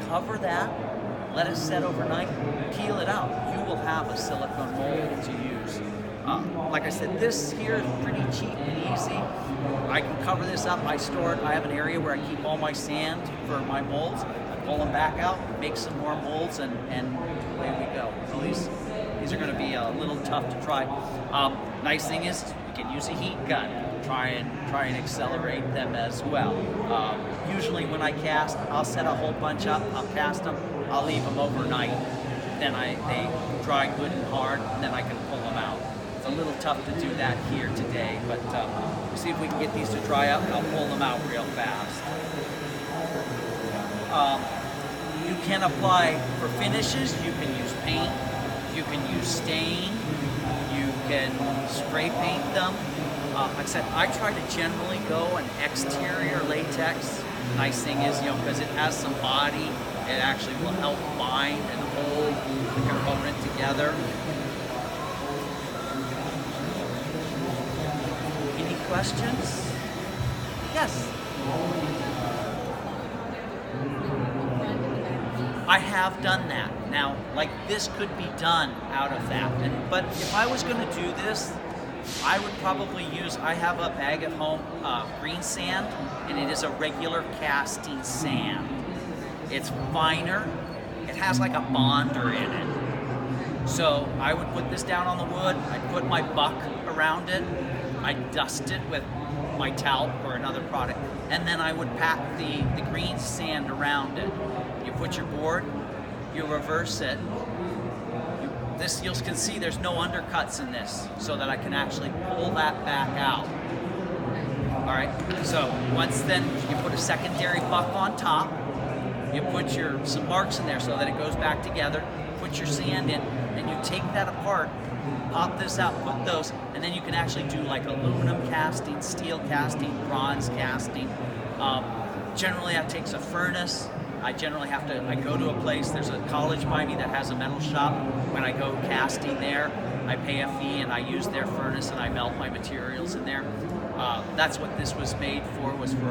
cover that, let it set overnight, peel it out. You will have a silicone mold to use. Like I said, this here is pretty cheap and easy. I can cover this up. I store it. I have an area where I keep all my sand for my molds. I pull them back out, make some more molds, and away we go. So these are going to be a little tough to try. Nice thing is you can use a heat gun. Try and accelerate them as well. Usually when I cast, I'll set a whole bunch up. I'll cast them. I'll leave them overnight. Then they dry good and hard, and then I can pull them out. It's a little tough to do that here today, but we'll see if we can get these to dry up, and I'll pull them out real fast. You can apply for finishes. You can use paint. You can use stain. You can spray paint them. Like I said, I try to generally go an exterior latex. Nice thing is, because it has some body, it actually will help bind and hold the component together. Any questions? Yes? I have done that. Now, like this could be done out of that. But if I was going to do this, I would probably use, I have a bag at home, green sand, and it is a regular casting sand. It's finer. It has like a bonder in it. So I would put this down on the wood, I'd put my buck around it, I'd dust it with my talc or another product, and then I would pack the green sand around it. You put your board, you reverse it. You can see there's no undercuts in this, so that I can actually pull that back out. All right, so once then you put a secondary buck on top, you put some marks in there so that it goes back together, put your sand in, and you take that apart, pop this out, put those, and then you can actually do like aluminum casting, steel casting, bronze casting. Generally that takes a furnace. I go to a place, there's a college by me that has a metal shop. When I go casting there, I pay a fee and I use their furnace and I melt my materials in there. That's what this was made for, was for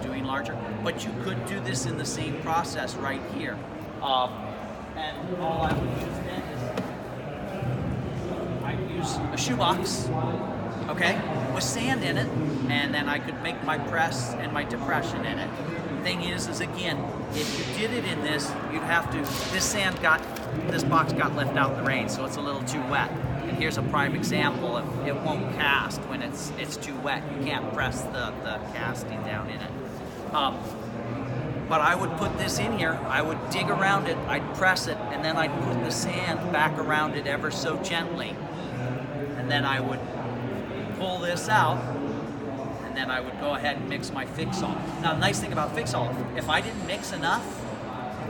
doing larger. But you could do this in the same process right here. And all I would use then is, I'd use a shoebox, okay, with sand in it, and then I could make my press and my depression in it. Thing is again, if you did it in this, you'd have to, this box got left out in the rain, so it's a little too wet. And here's a prime example of it won't cast when it's too wet. You can't press the casting down in it. But I would put this in here, I would dig around it, I'd press it, and then I'd put the sand back around it ever so gently. And then I would pull this out, and then I would go ahead and mix my fix-all. Now, the nice thing about fix-all, if I didn't mix enough,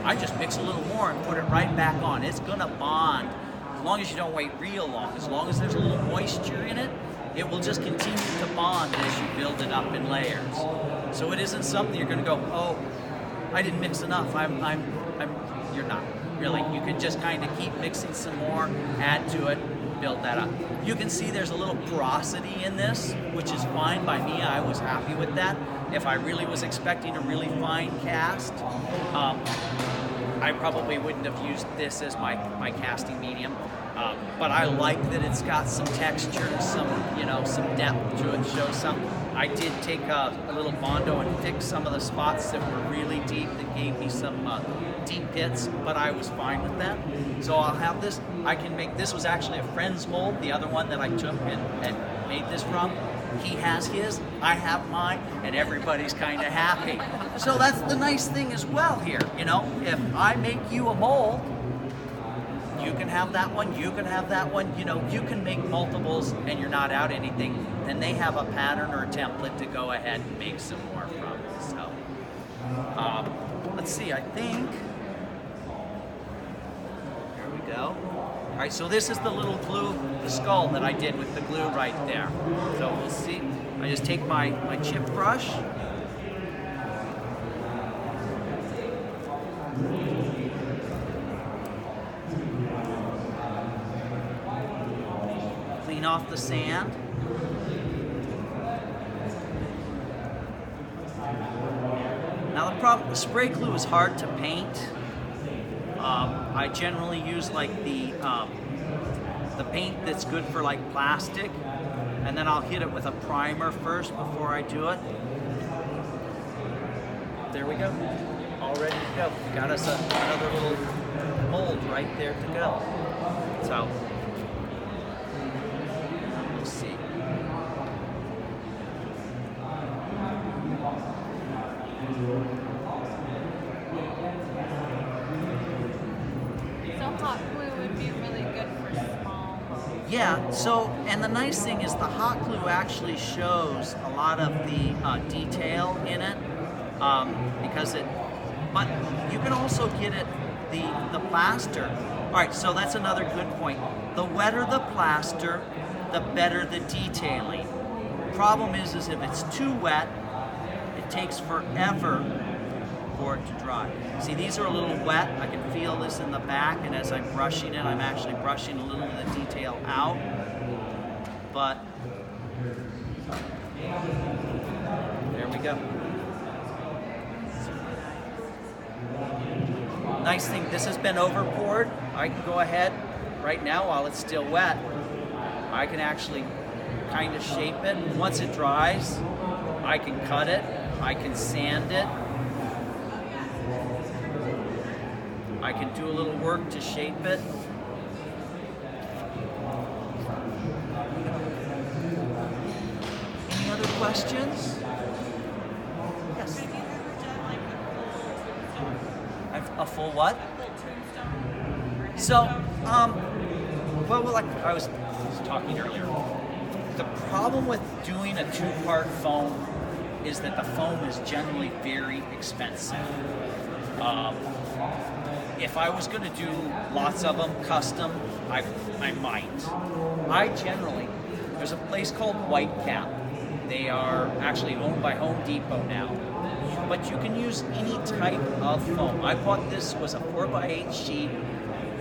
I just mix a little more and put it right back on. It's gonna bond, as long as you don't wait real long. As long as there's a little moisture in it, it will just continue to bond as you build it up in layers. So it isn't something you're gonna go, oh, I didn't mix enough. You're not, really. You can just kind of keep mixing some more, add to it, build that up. You can see there's a little porosity in this, which is fine by me. I was happy with that. If I really was expecting a really fine cast, I probably wouldn't have used this as my casting medium. But I like that it's got some texture, some depth to it, shows some. I did take a little Bondo and fix some of the spots that were really deep, that gave me some deep pits, but I was fine with that. So I'll have this. I can make, this was actually a friend's mold, the other one that I took and made this from. He has his, I have mine, and everybody's kind of happy. So that's the nice thing as well here, if I make you a mold, you can have that one, you can have that one, you can make multiples and you're not out anything, then they have a pattern or a template to go ahead and make some more from. So, let's see, I think, here we go. All right, so this is the little glue, the skull that I did with the glue right there. So we'll see, I just take my chip brush, clean off the sand. Now the problem, spray glue is hard to paint. I generally use like the paint that's good for like plastic, and then I'll hit it with a primer first before I do it. There we go, all ready to go. Got us another little mold right there to go. So, let's see. So hot glue would be really good for small molds. Yeah, so, and the nice thing is the hot glue actually shows a lot of the detail in it, because but you can also get it, the plaster. All right, so that's another good point. The wetter the plaster, the better the detailing. Problem is if it's too wet, it takes forever for it to dry. See, these are a little wet. I can feel this in the back, and as I'm brushing it, I'm actually brushing a little of the detail out. But there we go. Nice thing, this has been over poured. I can go ahead right now while it's still wet. I can actually kind of shape it. Once it dries, I can cut it. I can sand it. I can do a little work to shape it. Any other questions? Yes. Have you ever done like a full tombstone? A full what? A full tombstone? So, well, like I was talking earlier, the problem with doing a two-part foam is that the foam is generally very expensive. If I was going to do lots of them custom, I might. There's a place called Whitecap. They are actually owned by Home Depot now. But you can use any type of foam. I bought this, was a 4x8 sheet.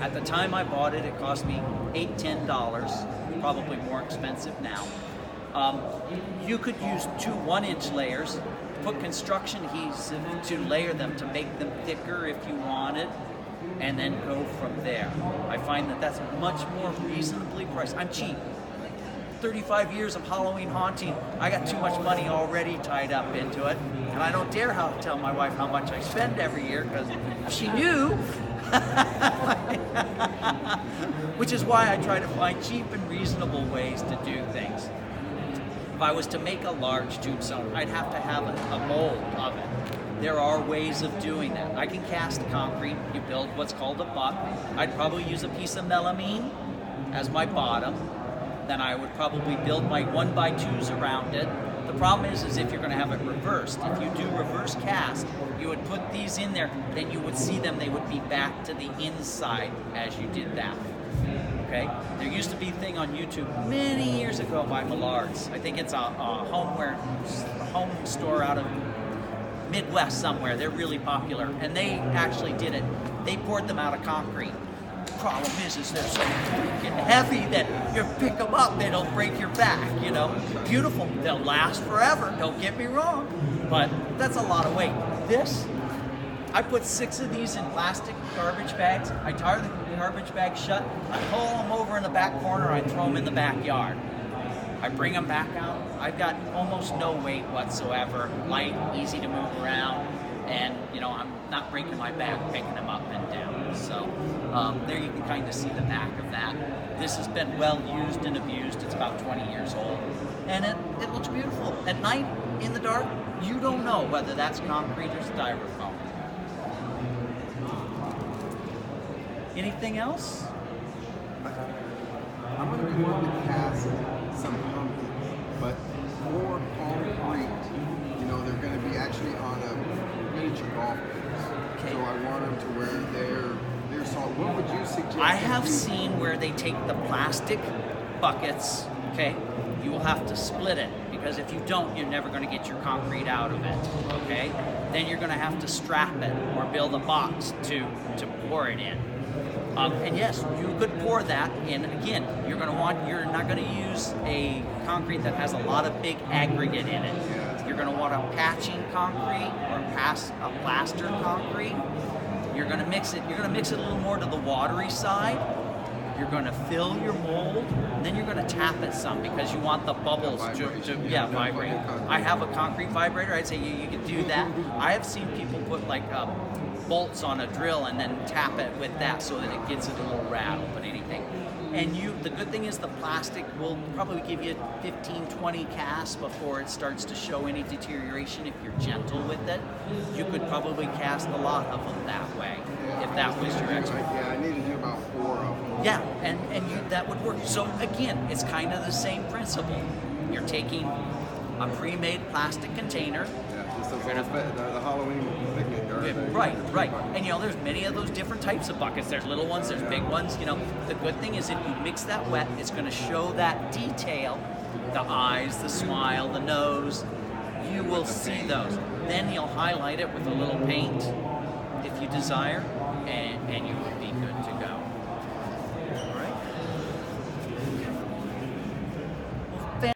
At the time I bought it, it cost me $8, $10, probably more expensive now. You could use 2 1-inch layers, put construction adhesive to layer them to make them thicker if you wanted, and then go from there. I find that that's much more reasonably priced. I'm cheap. 35 years of Halloween haunting, I got too much money already tied up into it, and I don't dare tell my wife how much I spend every year, because if she knew, which is why I try to find cheap and reasonable ways to do things. If I was to make a large tombstone, I'd have to have a mold of it. There are ways of doing that. I can cast concrete, you build what's called a buck. I'd probably use a piece of melamine as my bottom. Then I would probably build my 1x2s around it. The problem is if you're going to have it reversed. If you do reverse cast, you would put these in there, then you would see them, they would be back to the inside as you did that. Okay? There used to be a thing on YouTube many years ago by Millard's. I think it's a home store out of Midwest somewhere. They're really popular. And they actually did it. They poured them out of concrete. Problem is they're so freaking heavy that you pick them up, they don't break your back, you know. Beautiful, they'll last forever, don't get me wrong, but that's a lot of weight. This, I put 6 of these in plastic garbage bags, I tie the garbage bag shut, I pull them over in the back corner, I throw them in the backyard. I bring them back out, I've got almost no weight whatsoever, light, easy to move around, and you know, I'm not breaking my back picking them up and down. So there you can kind of see the back of that. This has been well used and abused. It's about 20 years old. And it looks beautiful. At night, in the dark, you don't know whether that's concrete or styrofoam. Anything else? I'm going to be wanting to cast some pumpkins, but more concrete. You know, they're going to be actually on a miniature golf course. Okay. So I want them to where they're solid. What would you suggest? I have seen where they take the plastic buckets, okay? You will have to split it, because if you don't, you're never going to get your concrete out of it, okay? Then you're going to have to strap it or build a box to pour it in. And yes, you could pour that in. Again, you're not going to use a concrete that has a lot of big aggregate in it. You're going to want a patching concrete or a plaster concrete. You're going to mix it. You're going to mix it a little more to the watery side. You're going to fill your mold, and then you're going to tap it some because you want the bubbles to vibrate. I have a concrete vibrator. I'd say you could do that. I have seen people put like bolts on a drill and then tap it with that so that it gets it a little rattle, but anything. And the good thing is the plastic will probably give you 15, 20 casts before it starts to show any deterioration. If you're gentle with it, you could probably cast a lot of them that way, if that was your expertise. Yeah, I need to do about 4 of them. Yeah, and that would work. So again, it's kind of the same principle. You're taking a pre-made plastic container. Yeah, just the Halloween picnic. Right. And there's many of those different types of buckets. There's little ones, there's big ones. The good thing is if you mix that wet, it's going to show that detail, the eyes, the smile, the nose. You will see those. Then you'll highlight it with a little paint if you desire, and